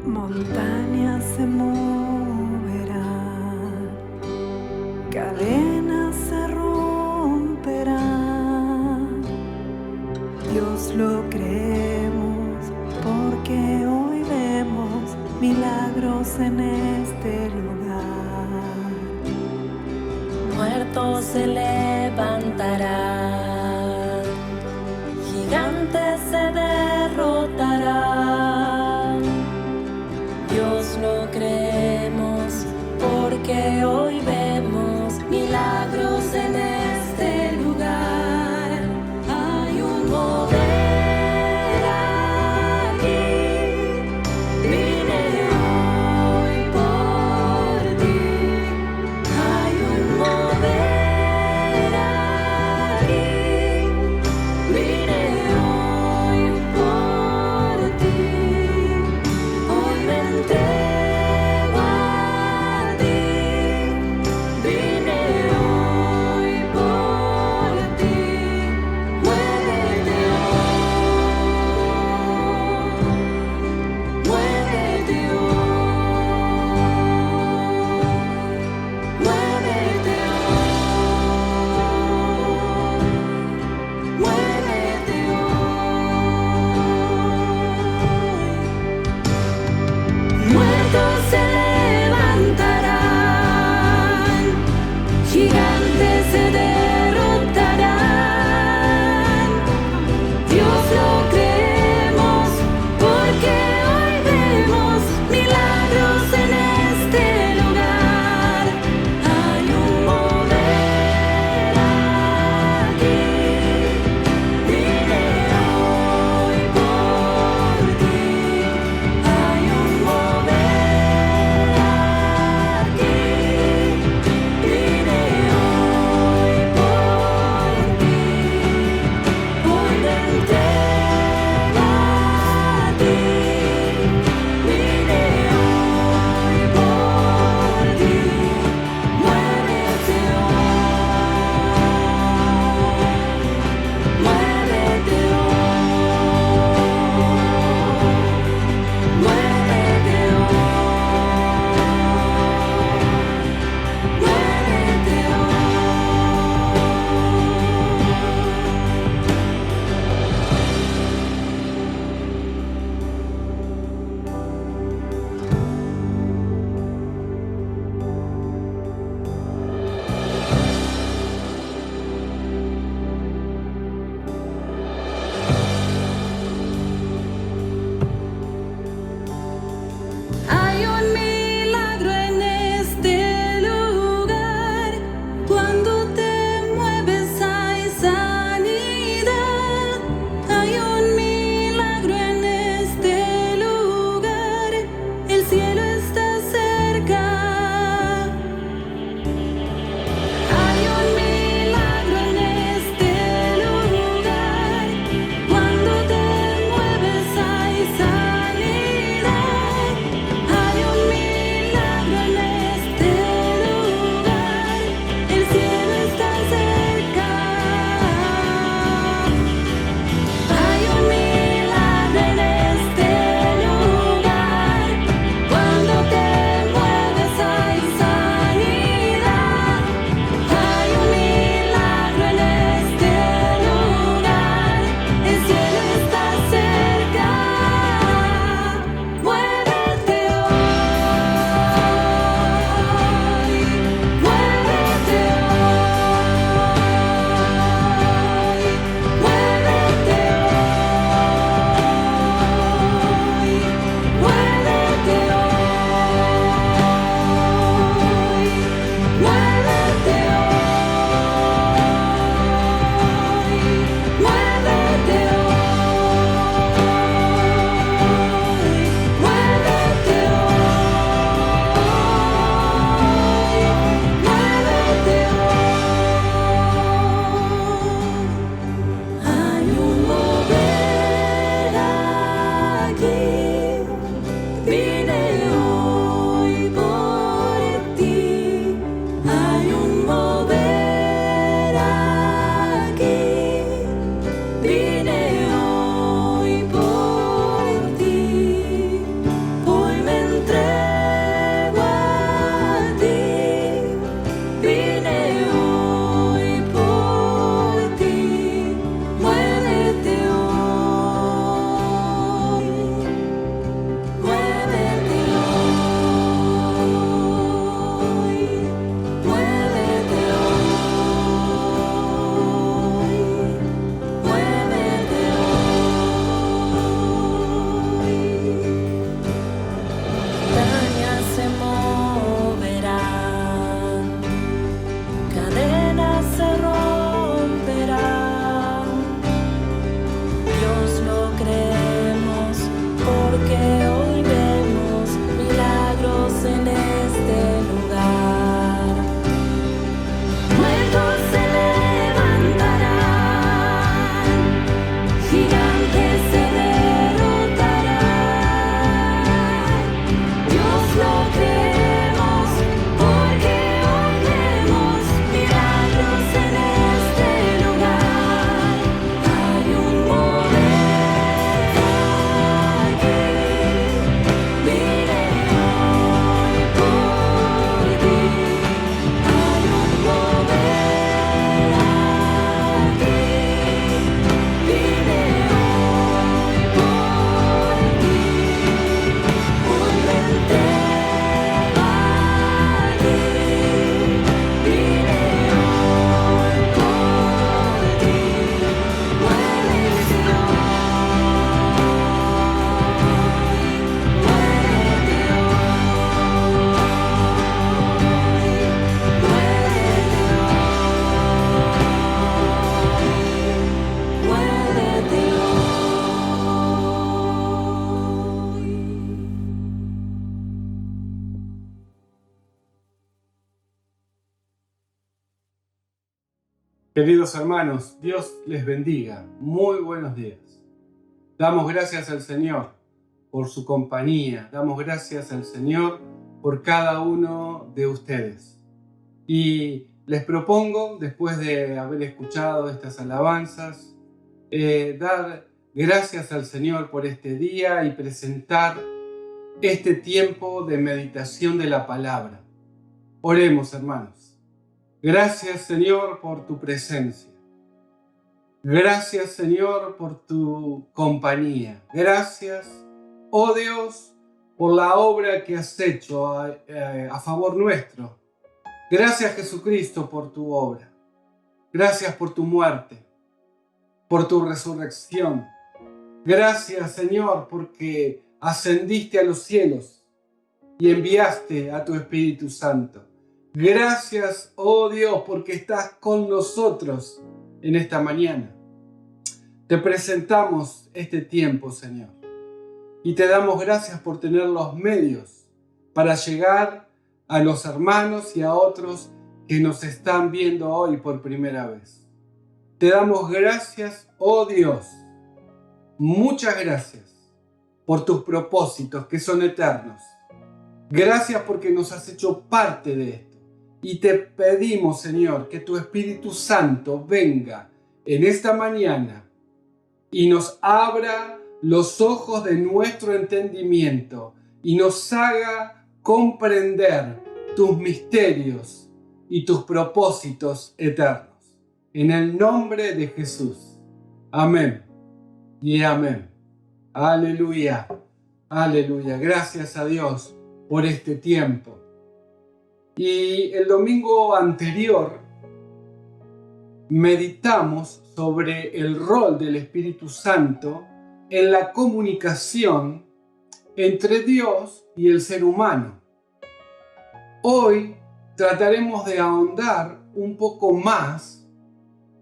Montañas se moverán, cadenas se romperán. Dios lo creemos porque hoy vemos milagros en este lugar. Muertos se levantarán, gigantes se derrotarán. Dios lo creemos porque hoy vemos milagros en este Queridos hermanos, Dios les bendiga. Muy buenos días. Damos gracias al Señor por su compañía. Damos gracias al Señor por cada uno de ustedes. Y les propongo, después de haber escuchado estas alabanzas, dar gracias al Señor por este día y presentar este tiempo de meditación de la palabra. Oremos, hermanos. Gracias, Señor, por tu presencia. Gracias, Señor, por tu compañía. Gracias, oh Dios, por la obra que has hecho a favor nuestro. Gracias, Jesucristo, por tu obra. Gracias por tu muerte, por tu resurrección. Gracias, Señor, porque ascendiste a los cielos y enviaste a tu Espíritu Santo. Gracias, oh Dios, porque estás con nosotros en esta mañana. Te presentamos este tiempo, Señor, y te damos gracias por tener los medios para llegar a los hermanos y a otros que nos están viendo hoy por primera vez. Te damos gracias, oh Dios, muchas gracias por tus propósitos que son eternos. Gracias porque nos has hecho parte de esto. Y te pedimos, Señor, que tu Espíritu Santo venga en esta mañana y nos abra los ojos de nuestro entendimiento y nos haga comprender tus misterios y tus propósitos eternos. En el nombre de Jesús. Amén y amén. Aleluya, aleluya. Gracias a Dios por este tiempo. Y el domingo anterior meditamos sobre el rol del Espíritu Santo en la comunicación entre Dios y el ser humano. Hoy trataremos de ahondar un poco más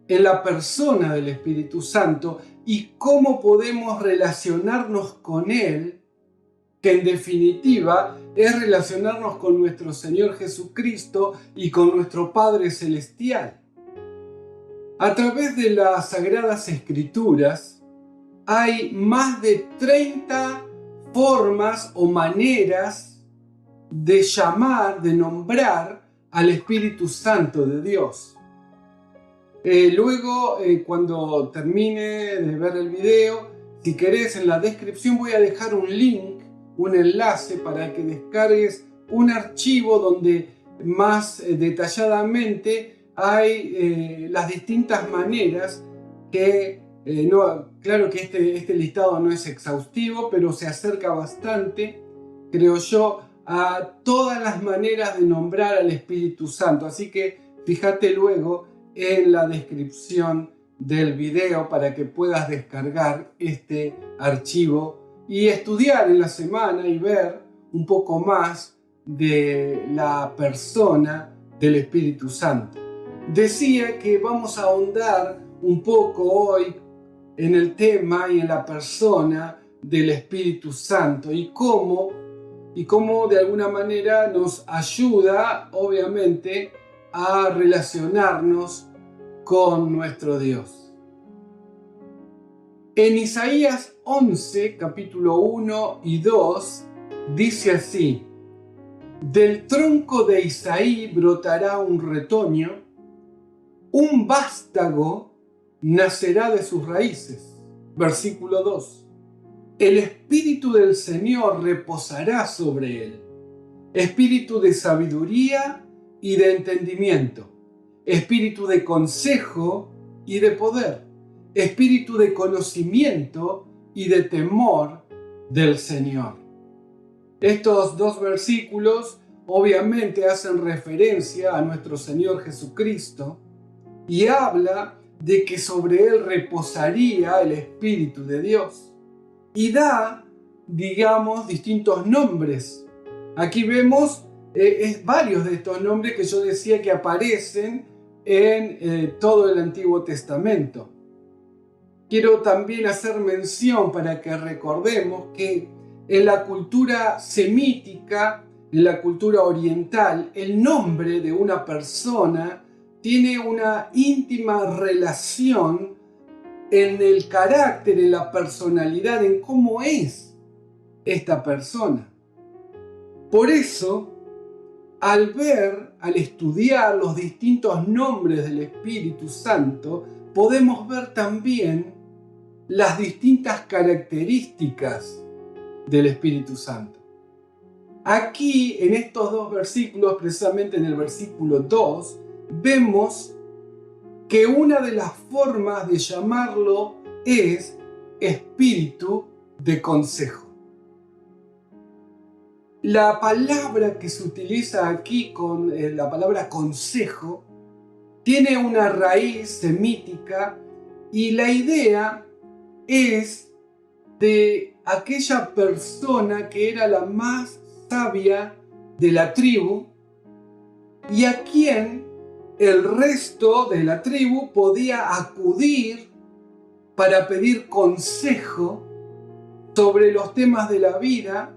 en la persona del Espíritu Santo y cómo podemos relacionarnos con Él, que en definitiva es relacionarnos con nuestro Señor Jesucristo y con nuestro Padre Celestial. A través de las Sagradas Escrituras hay más de 30 formas o maneras de llamar, de nombrar al Espíritu Santo de Dios. Luego, cuando termine de ver el video, si querés, en la descripción voy a dejar un link, un enlace para que descargues un archivo donde más detalladamente hay las distintas maneras que, claro que este listado no es exhaustivo, pero se acerca bastante, creo yo, a todas las maneras de nombrar al Espíritu Santo. Así que fíjate luego en la descripción del video para que puedas descargar este archivo y estudiar en la semana y ver un poco más de la persona del Espíritu Santo. Decía que vamos a ahondar un poco hoy en el tema y en la persona del Espíritu Santo y cómo de alguna manera nos ayuda, obviamente, a relacionarnos con nuestro Dios. En Isaías 11, capítulo 1 y 2, dice así: del tronco de Isaí brotará un retoño, un vástago nacerá de sus raíces. Versículo 2. El Espíritu del Señor reposará sobre él, espíritu de sabiduría y de entendimiento, espíritu de consejo y de poder, espíritu de conocimiento y de temor del Señor. Estos dos versículos obviamente hacen referencia a nuestro Señor Jesucristo y habla de que sobre él reposaría el Espíritu de Dios y da, digamos, distintos nombres. Aquí vemos varios de estos nombres que yo decía que aparecen en todo el Antiguo Testamento. Quiero también hacer mención para que recordemos que en la cultura semítica, en la cultura oriental, el nombre de una persona tiene una íntima relación en el carácter, en la personalidad, en cómo es esta persona. Por eso, al estudiar los distintos nombres del Espíritu Santo, podemos ver también las distintas características del Espíritu Santo. Aquí, en estos dos versículos, precisamente en el versículo 2, vemos que una de las formas de llamarlo es espíritu de consejo. La palabra que se utiliza aquí con la palabra consejo tiene una raíz semítica y la idea es de aquella persona que era la más sabia de la tribu y a quien el resto de la tribu podía acudir para pedir consejo sobre los temas de la vida,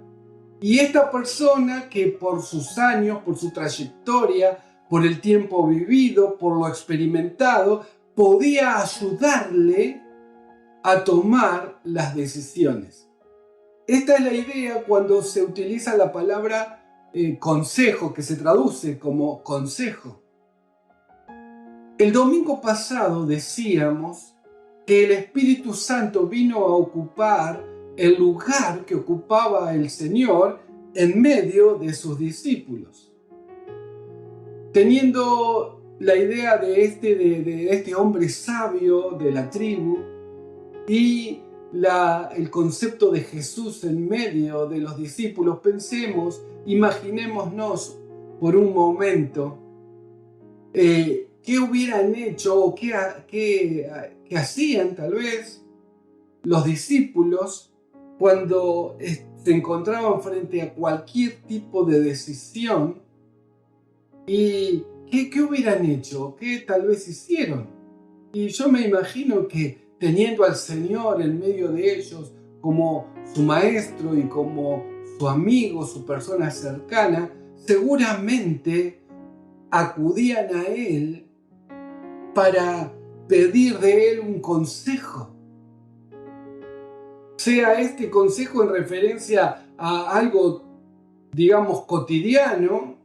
y esta persona que por sus años, por su trayectoria, por el tiempo vivido, por lo experimentado, podía ayudarle a tomar las decisiones. Esta es la idea cuando se utiliza la palabra consejo, que se traduce como consejo. El domingo pasado decíamos que el Espíritu Santo vino a ocupar el lugar que ocupaba el Señor en medio de sus discípulos. Teniendo la idea de este hombre sabio de la tribu y el concepto de Jesús en medio de los discípulos, imaginémonos por un momento qué hubieran hecho o qué hacían tal vez los discípulos cuando se encontraban frente a cualquier tipo de decisión. ¿Y qué hubieran hecho? ¿Qué tal vez hicieron? Y yo me imagino que teniendo al Señor en medio de ellos como su maestro y como su amigo, su persona cercana, seguramente acudían a Él para pedir de Él un consejo. Sea este consejo en referencia a algo, digamos, cotidiano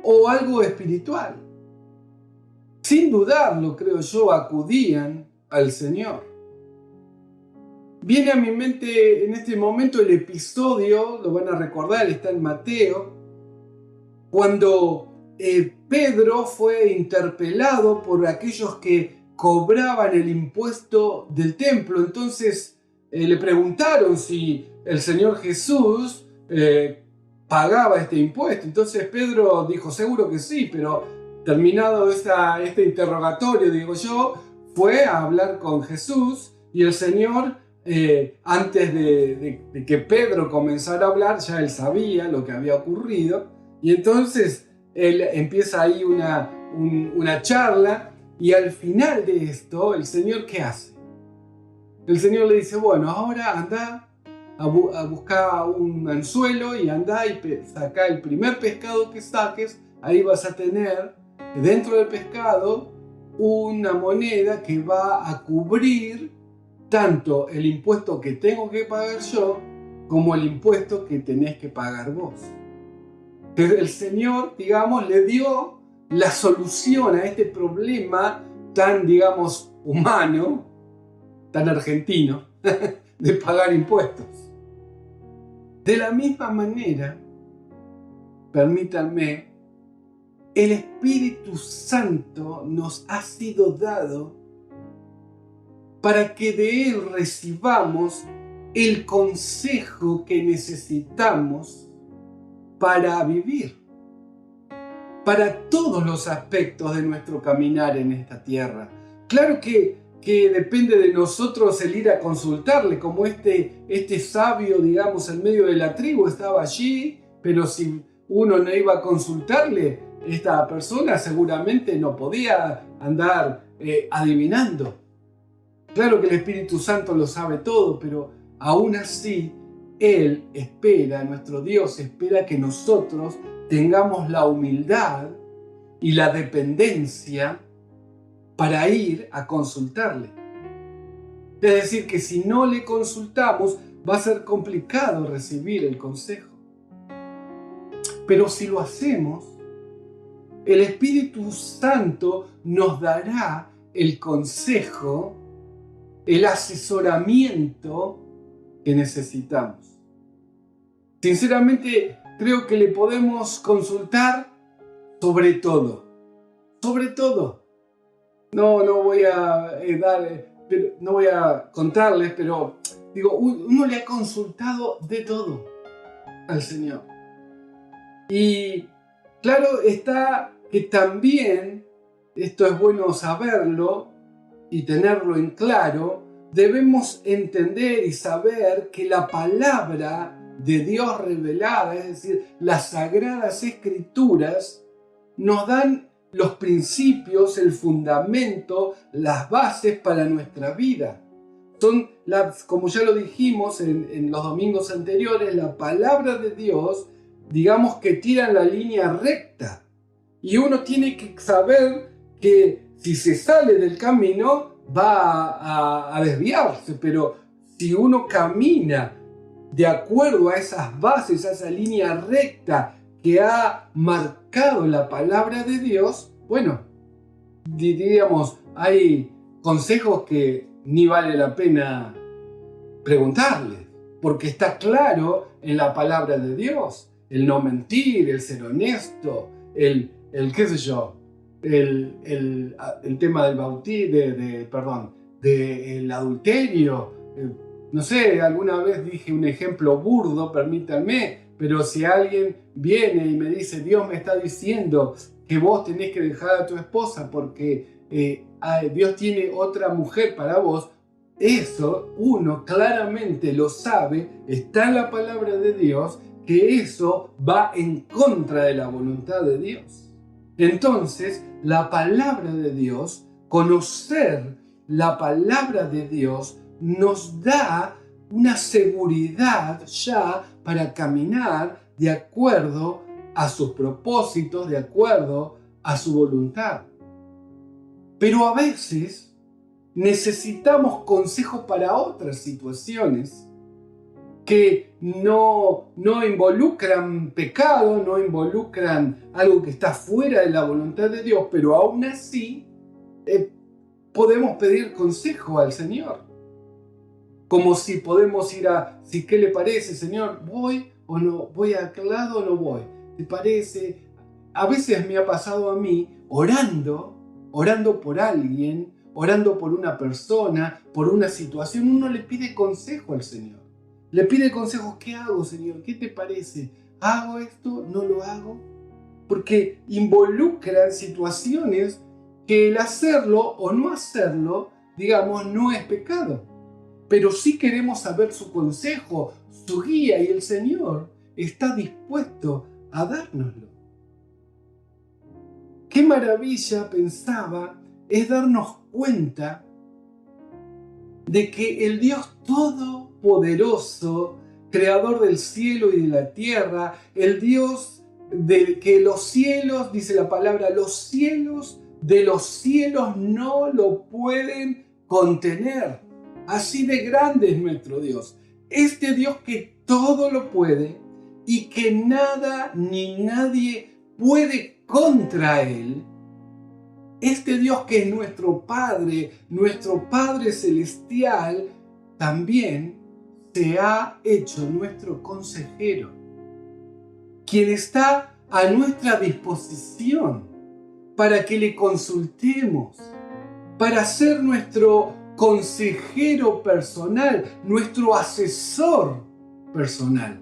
o algo espiritual. Sin dudarlo, creo yo, acudían al Señor. Viene a mi mente en este momento el episodio, lo van a recordar, está en Mateo, cuando Pedro fue interpelado por aquellos que cobraban el impuesto del templo. Entonces le preguntaron si el Señor Jesús pagaba este impuesto. Entonces Pedro dijo, seguro que sí, pero terminado este interrogatorio, digo yo, fue a hablar con Jesús y el Señor, antes de que Pedro comenzara a hablar, ya él sabía lo que había ocurrido, y entonces él empieza ahí una charla, y al final de esto, el Señor, ¿qué hace? El Señor le dice, bueno, ahora anda a buscar un anzuelo y anda y saca el primer pescado que saques, ahí vas a tener dentro del pescado una moneda que va a cubrir tanto el impuesto que tengo que pagar yo como el impuesto que tenés que pagar vos. Entonces el Señor, digamos, le dio la solución a este problema tan, digamos, humano, tan argentino, de pagar impuestos. De la misma manera, permítanme, el Espíritu Santo nos ha sido dado para que de Él recibamos el consejo que necesitamos para vivir, para todos los aspectos de nuestro caminar en esta tierra. Claro que depende de nosotros el ir a consultarle, como este sabio, digamos, en medio de la tribu estaba allí, pero si uno no iba a consultarle, esta persona seguramente no podía andar adivinando. Claro que el Espíritu Santo lo sabe todo, pero aún así, Él espera, nuestro Dios espera que nosotros tengamos la humildad y la dependencia para ir a consultarle. Es decir, que si no le consultamos, va a ser complicado recibir el consejo. Pero si lo hacemos, el Espíritu Santo nos dará el consejo, el asesoramiento que necesitamos. Sinceramente, creo que le podemos consultar sobre todo. Sobre todo. No voy a no voy a contarles, pero digo, uno le ha consultado de todo al Señor. Y claro está que también, esto es bueno saberlo y tenerlo en claro, debemos entender y saber que la palabra de Dios revelada, es decir, las Sagradas Escrituras, nos dan los principios, el fundamento, las bases para nuestra vida. Son, como ya lo dijimos en los domingos anteriores, la palabra de Dios, digamos que tiran la línea recta. Y uno tiene que saber que si se sale del camino va a desviarse, pero si uno camina de acuerdo a esas bases, a esa línea recta que ha marcado la palabra de Dios, bueno, diríamos, hay consejos que ni vale la pena preguntarles, porque está claro en la palabra de Dios, el no mentir, el ser honesto, el qué sé yo, el tema del bautismo, del adulterio. No sé, alguna vez dije un ejemplo burdo, permítanme, pero si alguien viene y me dice, Dios me está diciendo que vos tenés que dejar a tu esposa porque Dios tiene otra mujer para vos, eso uno claramente lo sabe, está en la palabra de Dios, que eso va en contra de la voluntad de Dios. Entonces, la palabra de Dios, conocer la palabra de Dios, nos da una seguridad ya para caminar de acuerdo a sus propósitos, de acuerdo a su voluntad. Pero a veces necesitamos consejos para otras situaciones que no involucran pecado, no involucran algo que está fuera de la voluntad de Dios, pero aún así podemos pedir consejo al Señor. Como si podemos ir si ¿qué le parece, Señor? ¿Voy o no? ¿Voy a aquel lado o no voy? ¿Te parece? A veces me ha pasado a mí orando por alguien, orando por una persona, por una situación, uno le pide consejo al Señor. Le pide consejo, ¿qué hago, Señor? ¿Qué te parece? ¿Hago esto? ¿No lo hago? Porque involucran situaciones que el hacerlo o no hacerlo, digamos, no es pecado. Pero sí queremos saber su consejo, su guía, y el Señor está dispuesto a dárnoslo. Qué maravilla, pensaba, es darnos cuenta de que el Dios Todopoderoso, Creador del cielo y de la tierra, el Dios de que los cielos, dice la palabra, los cielos de los cielos no lo pueden contener. Así de grande es nuestro Dios. Este Dios que todo lo puede y que nada ni nadie puede contra Él. Este Dios que es nuestro Padre Celestial, también se ha hecho nuestro consejero, quien está a nuestra disposición para que le consultemos, para ser nuestro consejero personal, nuestro asesor personal.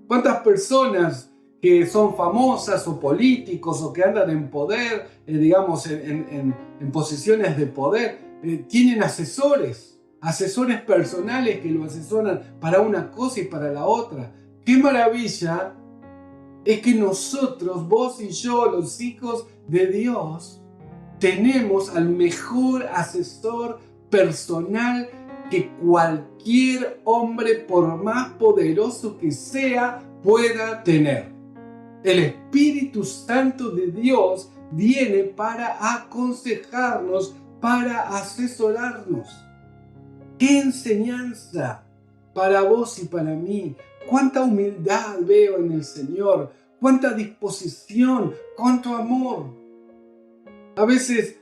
¿Cuántas personas que son famosas o políticos o que andan en poder, digamos en posiciones de poder, tienen asesores personales que lo asesoran para una cosa y para la otra? ¡Qué maravilla! Es que nosotros, vos y yo, los hijos de Dios, tenemos al mejor asesor personal que cualquier hombre, por más poderoso que sea, pueda tener. El Espíritu Santo de Dios viene para aconsejarnos, para asesorarnos. ¡Qué enseñanza para vos y para mí! ¡Cuánta humildad veo en el Señor! ¡Cuánta disposición! ¡Cuánto amor! A veces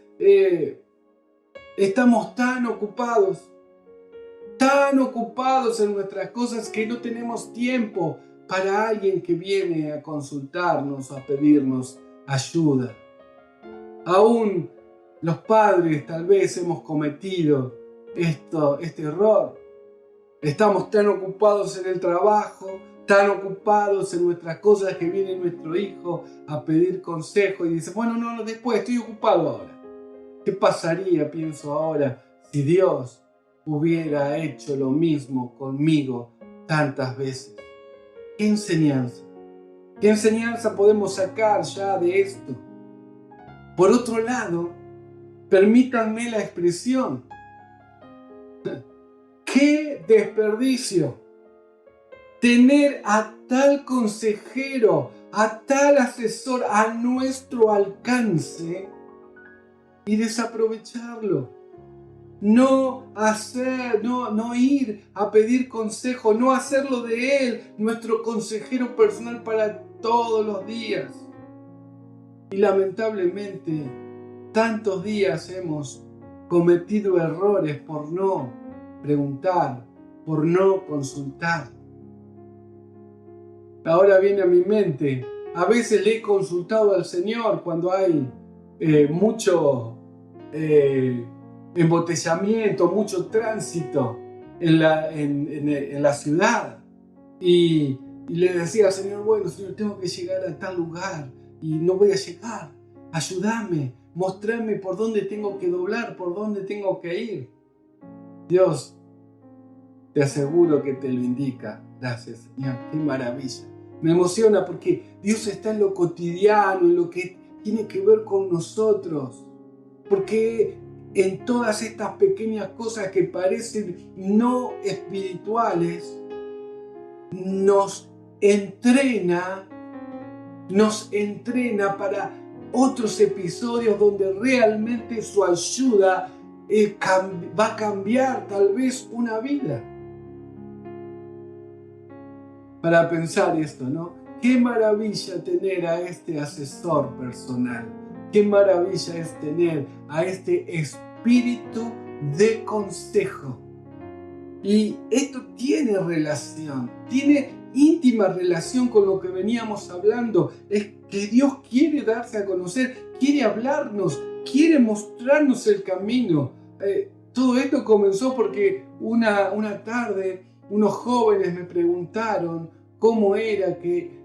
estamos tan ocupados en nuestras cosas que no tenemos tiempo para alguien que viene a consultarnos o a pedirnos ayuda. Aún los padres tal vez hemos cometido este error. Estamos tan ocupados en el trabajo, tan ocupados en nuestras cosas, que viene nuestro hijo a pedir consejo y dice, bueno, no, después, estoy ocupado ahora. ¿Qué pasaría, pienso ahora, si Dios hubiera hecho lo mismo conmigo tantas veces? ¿Qué enseñanza? ¿Qué enseñanza podemos sacar ya de esto? Por otro lado, permítanme la expresión. ¡Qué desperdicio! Tener a tal consejero, a tal asesor a nuestro alcance y desaprovecharlo. No ir a pedir consejo, no hacerlo de él nuestro consejero personal para todos los días. Y lamentablemente, tantos días hemos cometido errores por no preguntar, por no consultar. Ahora viene a mi mente, a veces le he consultado al Señor cuando hay mucho embotellamiento, mucho tránsito en la ciudad. Y le decía al Señor, bueno, Señor, tengo que llegar a tal lugar y no voy a llegar. Ayúdame, mostrame por dónde tengo que doblar, por dónde tengo que ir. Dios, te aseguro que te lo indica. Gracias, Señor, qué maravilla. Me emociona porque Dios está en lo cotidiano, en lo que tiene que ver con nosotros. Porque en todas estas pequeñas cosas que parecen no espirituales, nos entrena para otros episodios donde realmente su ayuda va a cambiar tal vez una vida. Para pensar esto, ¿no? Qué maravilla tener a este asesor personal. Qué maravilla es tener a este espíritu de consejo. Y esto tiene relación, tiene íntima relación con lo que veníamos hablando. Es que Dios quiere darse a conocer, quiere hablarnos, quiere mostrarnos el camino. Todo esto comenzó porque una tarde unos jóvenes me preguntaron cómo era que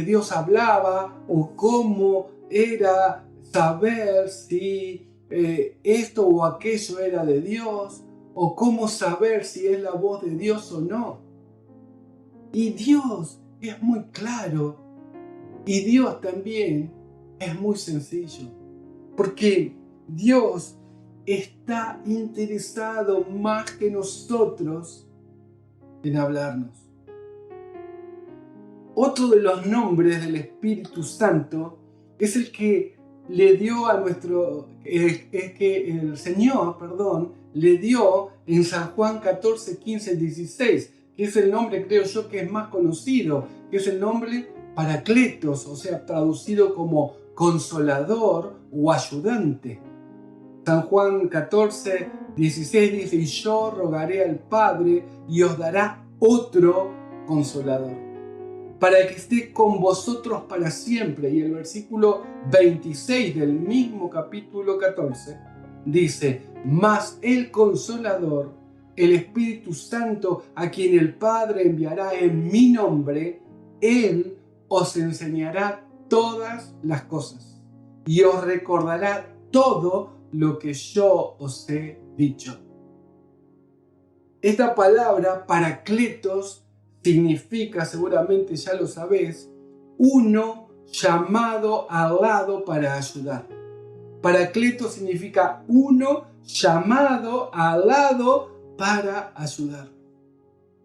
Dios hablaba, o cómo era saber si esto o aquello era de Dios, o cómo saber si es la voz de Dios o no. Y Dios es muy claro, y Dios también es muy sencillo, porque Dios está interesado más que nosotros en hablarnos. Otro de los nombres del Espíritu Santo es el que le dio el Señor le dio en San Juan 14, 15, 16, que es el nombre, creo yo, que es más conocido, que es el nombre Paracletos, o sea, traducido como consolador o ayudante. San Juan 14, 16 dice, y yo rogaré al Padre y os dará otro consolador, para que esté con vosotros para siempre. Y el versículo 26 del mismo capítulo 14 dice, mas el Consolador, el Espíritu Santo, a quien el Padre enviará en mi nombre, Él os enseñará todas las cosas y os recordará todo lo que yo os he dicho. Esta palabra, Paracletos, significa, seguramente ya lo sabés, uno llamado al lado para ayudar. Paracletos significa uno llamado al lado para ayudar.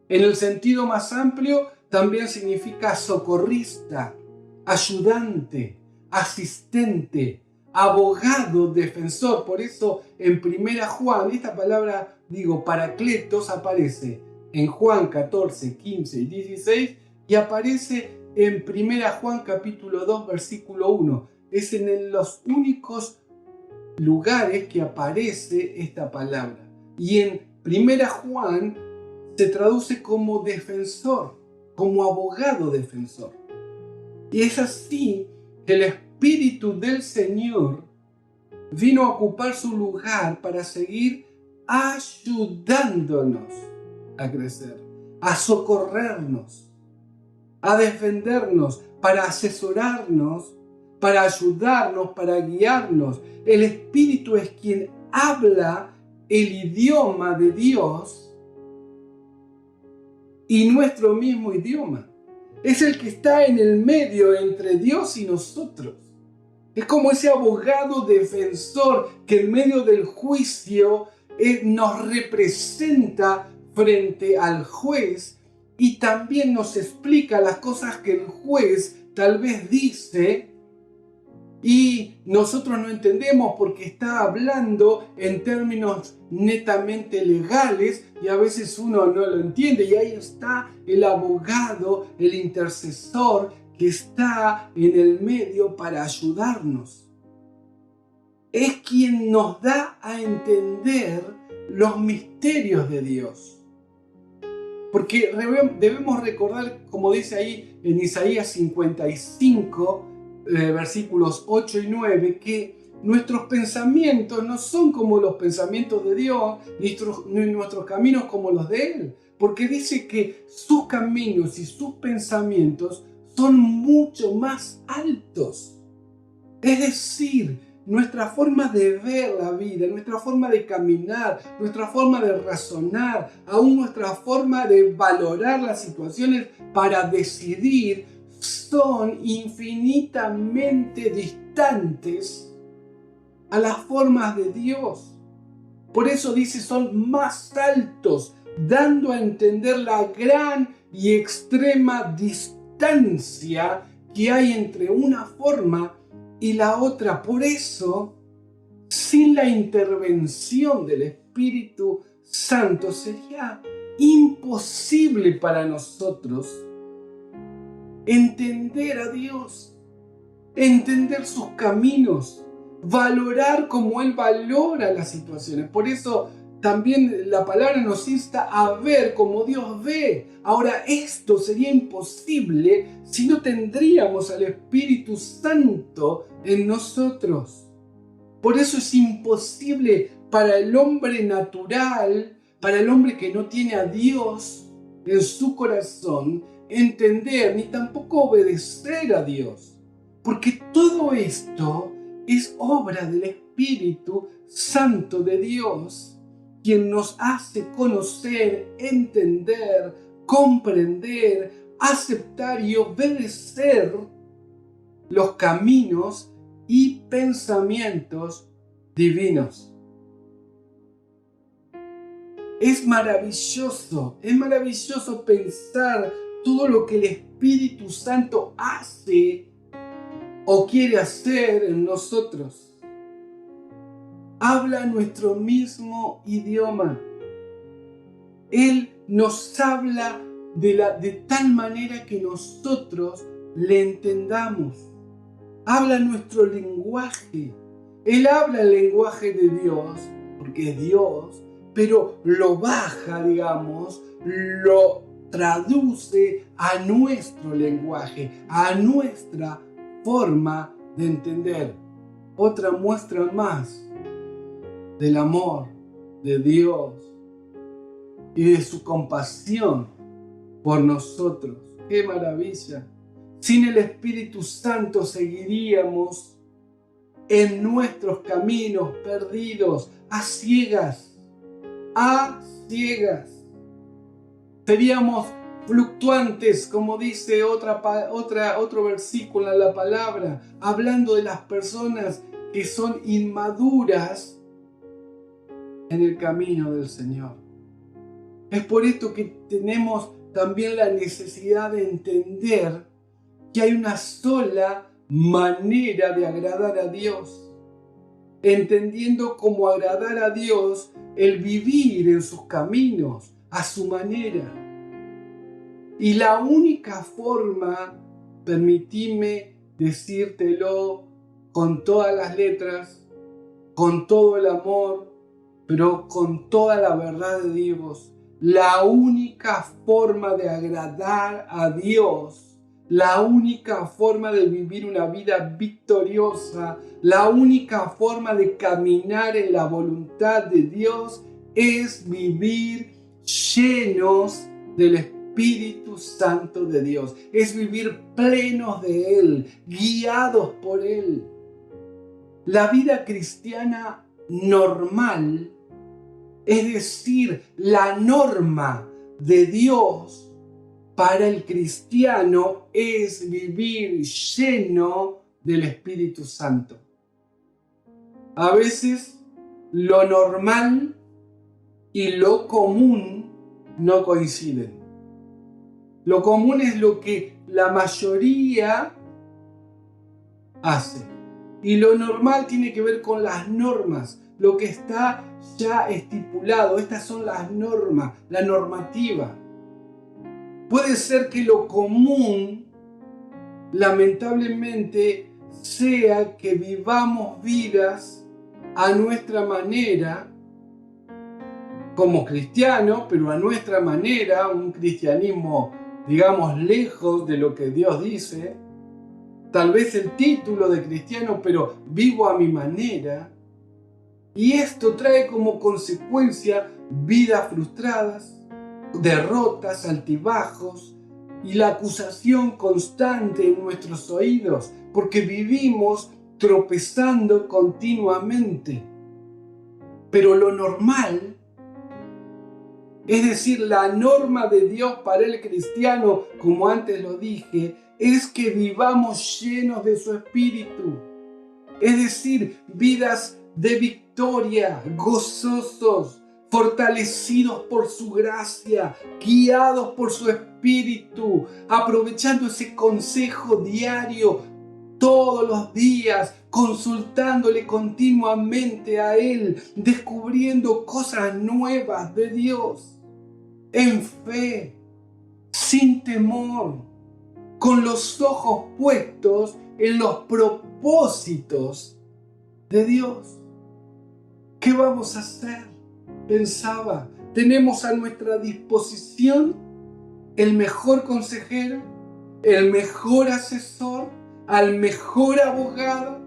En el sentido más amplio, también significa socorrista, ayudante, asistente, abogado, defensor. Por eso en 1 Juan, esta palabra, paracletos, aparece en Juan 14, 15 y 16 y aparece en 1 Juan capítulo 2, versículo 1. Es en los únicos lugares que aparece esta palabra. Y en 1 Juan se traduce como defensor, como abogado defensor. Y es así que el Espíritu del Señor vino a ocupar su lugar para seguir ayudándonos a crecer, a socorrernos, a defendernos, para asesorarnos, para ayudarnos, para guiarnos. El Espíritu es quien habla el idioma de Dios y nuestro mismo idioma. Es el que está en el medio entre Dios y nosotros. Es como ese abogado defensor que en medio del juicio nos representa frente al juez y también nos explica las cosas que el juez tal vez dice y nosotros no entendemos porque está hablando en términos netamente legales y a veces uno no lo entiende. Y ahí está el abogado, el intercesor que está en el medio para ayudarnos. Es quien nos da a entender los misterios de Dios. Porque debemos recordar, como dice ahí en Isaías 55, versículos 8 y 9, que nuestros pensamientos no son como los pensamientos de Dios, ni nuestros caminos como los de Él. Porque dice que sus caminos y sus pensamientos son mucho más altos. Es decir, nuestra forma de ver la vida, nuestra forma de caminar, nuestra forma de razonar, aún nuestra forma de valorar las situaciones para decidir, son infinitamente distantes a las formas de Dios. Por eso dice, son más altos, dando a entender la gran y extrema distancia que hay entre una forma y la otra. Por eso, sin la intervención del Espíritu Santo, sería imposible para nosotros entender a Dios, entender sus caminos, valorar como Él valora las situaciones. Por eso también la palabra nos insta a ver como Dios ve. Ahora, esto sería imposible si no tendríamos al Espíritu Santo en nosotros. Por eso es imposible para el hombre natural, para el hombre que no tiene a Dios en su corazón, entender ni tampoco obedecer a Dios. Porque todo esto es obra del Espíritu Santo de Dios, quien nos hace conocer, entender, comprender, aceptar y obedecer los caminos y pensamientos divinos. Es maravilloso pensar todo lo que el Espíritu Santo hace o quiere hacer en nosotros. Habla nuestro mismo idioma. Él nos habla de tal manera que nosotros le entendamos. Habla nuestro lenguaje. Él habla el lenguaje de Dios, porque es Dios, pero lo baja, lo traduce a nuestro lenguaje, a nuestra forma de entender. Otra muestra más del amor de Dios y de su compasión por nosotros. ¡Qué maravilla! Sin el Espíritu Santo seguiríamos en nuestros caminos perdidos, a ciegas. Seríamos fluctuantes, como dice otro versículo en la palabra, hablando de las personas que son inmaduras en el camino del Señor. Es por esto que tenemos también la necesidad de entender que hay una sola manera de agradar a Dios, entendiendo cómo agradar a Dios el vivir en sus caminos, a su manera. Y la única forma, permitime decírtelo con todas las letras, con todo el amor, pero con toda la verdad de Dios, la única forma de agradar a Dios, la única forma de vivir una vida victoriosa, la única forma de caminar en la voluntad de Dios es vivir llenos del Espíritu Santo de Dios. Es vivir plenos de Él, guiados por Él. La vida cristiana normal, es decir, la norma de Dios para el cristiano es vivir lleno del Espíritu Santo. A veces lo normal y lo común no coinciden. Lo común es lo que la mayoría hace. Y lo normal tiene que ver con las normas, lo que está ya estipulado. Estas son las normas, la normativa. Puede ser que lo común, lamentablemente, sea que vivamos vidas a nuestra manera, como cristianos, pero a nuestra manera, un cristianismo, digamos, lejos de lo que Dios dice. Tal vez el título de cristiano, pero vivo a mi manera. Y esto trae como consecuencia vidas frustradas, derrotas, altibajos y la acusación constante en nuestros oídos, porque vivimos tropezando continuamente. Pero lo normal, es decir, la norma de Dios para el cristiano, como antes lo dije, es que vivamos llenos de su Espíritu. Es decir, vidas de victoria, gozosos, fortalecidos por su gracia, guiados por su Espíritu, aprovechando ese consejo diario todos los días, consultándole continuamente a Él, descubriendo cosas nuevas de Dios, en fe, sin temor, con los ojos puestos en los propósitos de Dios. ¿Qué vamos a hacer? Pensaba, tenemos a nuestra disposición el mejor consejero, el mejor asesor, al mejor abogado,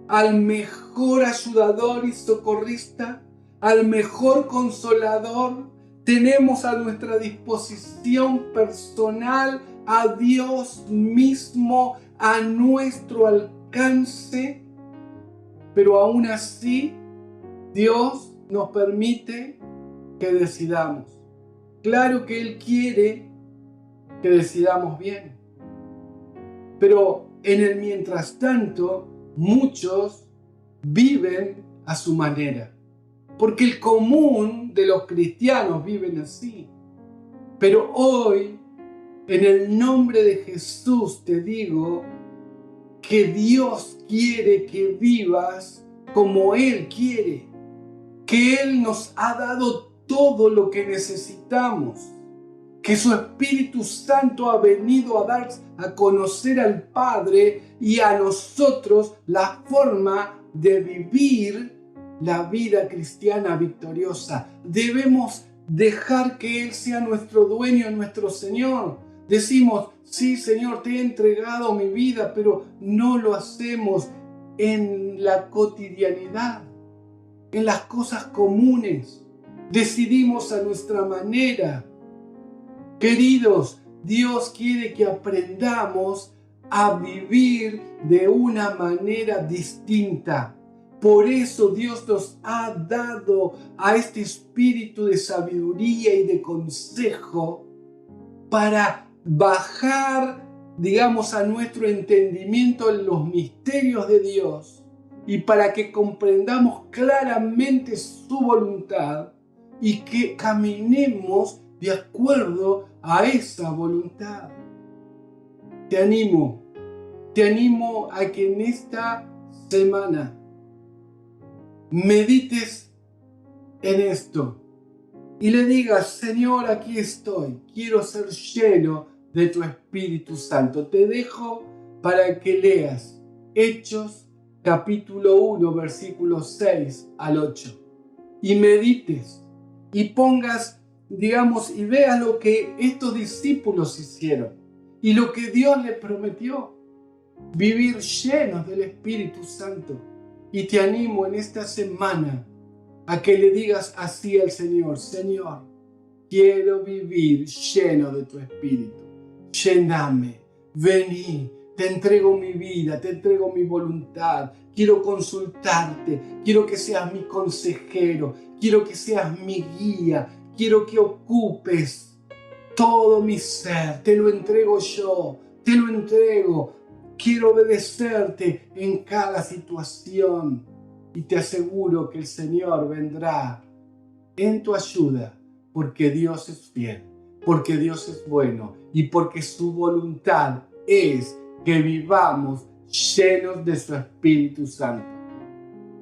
al mejor ayudador y socorrista, al mejor consolador. Tenemos a nuestra disposición personal a Dios mismo, a nuestro alcance, pero aún así Dios nos permite que decidamos. Claro que Él quiere que decidamos bien, pero en el mientras tanto muchos viven a su manera, porque el común de los cristianos viven así. Pero hoy, en el nombre de Jesús, te digo que Dios quiere que vivas como Él quiere, que Él nos ha dado todo lo que necesitamos, que su Espíritu Santo ha venido a dar a conocer al Padre y a nosotros la forma de vivir la vida cristiana victoriosa. Debemos dejar que Él sea nuestro dueño, nuestro Señor. Decimos, sí, Señor, te he entregado mi vida, pero no lo hacemos en la cotidianidad, en las cosas comunes. Decidimos a nuestra manera. Queridos, Dios quiere que aprendamos a vivir de una manera distinta. Por eso Dios nos ha dado a este espíritu de sabiduría y de consejo para bajar, digamos, a nuestro entendimiento en los misterios de Dios y para que comprendamos claramente su voluntad y que caminemos de acuerdo a esa voluntad. Te animo a que en esta semana medites en esto y le digas: Señor, aquí estoy, quiero ser lleno de tu Espíritu Santo. Te dejo para que leas Hechos capítulo 1, versículos 6 al 8 y medites y pongas, y veas lo que estos discípulos hicieron y lo que Dios les prometió, vivir llenos del Espíritu Santo. Y te animo en esta semana a que le digas así al Señor: Señor, quiero vivir lleno de tu Espíritu. Lléname, vení, te entrego mi vida, te entrego mi voluntad. Quiero consultarte, quiero que seas mi consejero, quiero que seas mi guía, quiero que ocupes todo mi ser. Te lo entrego yo, te lo entrego. Quiero obedecerte en cada situación. Y te aseguro que el Señor vendrá en tu ayuda, porque Dios es fiel, porque Dios es bueno y porque su voluntad es que vivamos llenos de su Espíritu Santo.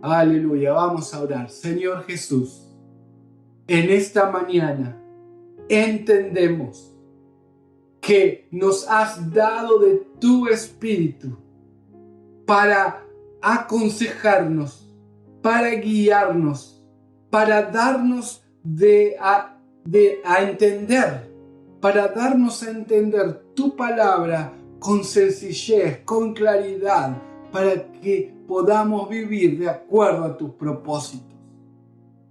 Aleluya, vamos a orar. Señor Jesús, en esta mañana entendemos que nos has dado de tu Espíritu para aconsejarnos, para guiarnos, para darnos a entender, para darnos a entender tu palabra con sencillez, con claridad, para que podamos vivir de acuerdo a tus propósitos.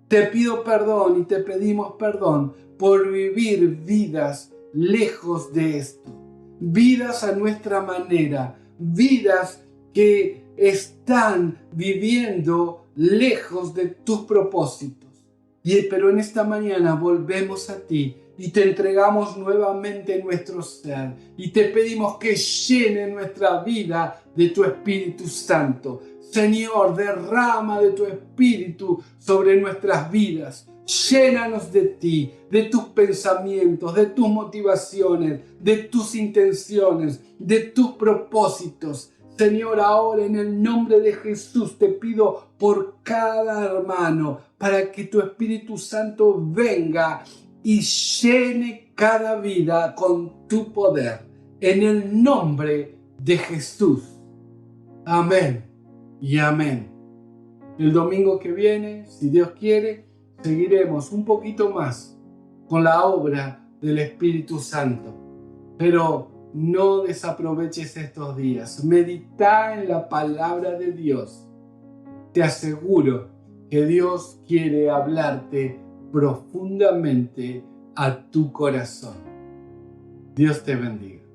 Te pido perdón y te pedimos perdón por vivir vidas lejos de esto, vidas a nuestra manera, vidas que están viviendo lejos de tus propósitos. Pero en esta mañana volvemos a ti y te entregamos nuevamente nuestro ser y te pedimos que llene nuestra vida de tu Espíritu Santo. Señor, derrama de tu Espíritu sobre nuestras vidas. Llénanos de ti, de tus pensamientos, de tus motivaciones, de tus intenciones, de tus propósitos. Señor, ahora en el nombre de Jesús te pido por cada hermano para que tu Espíritu Santo venga y llene cada vida con tu poder. En el nombre de Jesús. Amén y amén. El domingo que viene, si Dios quiere, seguiremos un poquito más con la obra del Espíritu Santo. Pero no desaproveches estos días. Medita en la palabra de Dios. Te aseguro que Dios quiere hablarte profundamente a tu corazón. Dios te bendiga.